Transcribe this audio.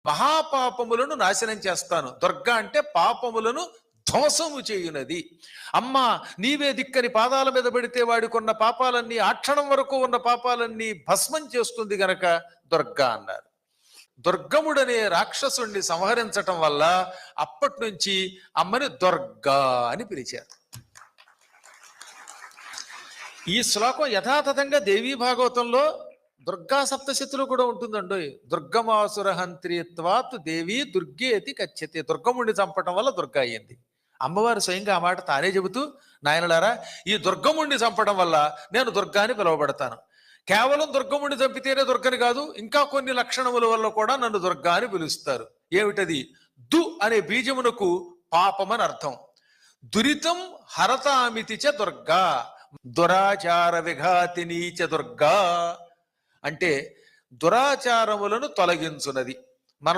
మహాపాపములను నాశనం చేస్తాను. దుర్గా అంటే పాపములను ధ్వంసము చేయునది. అమ్మా నీవే దిక్కని పాదాల మీద పెడితే వాడికున్న పాపాలన్నీ, ఆ క్షణం వరకు ఉన్న పాపాలన్నీ భస్మం చేస్తుంది గనక దుర్గా అన్నారు. దుర్గముడనే రాక్షసుణ్ణి సంహరించటం వల్ల అప్పటి నుంచి అమ్మని దుర్గా అని పిలిచారు. ఈ శ్లోకం యథాతథంగా దేవీ భాగవతంలో దుర్గా సప్తశతిలో కూడా ఉంటుందండి. దుర్గమాసుర హంత్రిత్వాత్ దేవి దుర్గేతి కచ్యతే. దుర్గముడిని చంపటం వల్ల దుర్గా అయ్యింది. అమ్మవారు స్వయంగా ఆ మాట తానే చెబుతూ, నాయనలారా ఈ దుర్గముడిని చంపడం వల్ల నేను దుర్గా అని పిలువబడతాను. కేవలం దుర్గముడిని చంపితేనే దుర్గని కాదు, ఇంకా కొన్ని లక్షణముల వల్ల కూడా నన్ను దుర్గా అని పిలుస్తారు. ఏమిటది? దు అనే బీజమునకు పాపమని అర్థం. దురితం హరతామితి చ దుర్గా, దురాచార విఘాతిని చ దుర్గా అంటే దురాచారములను తొలగించున్నది.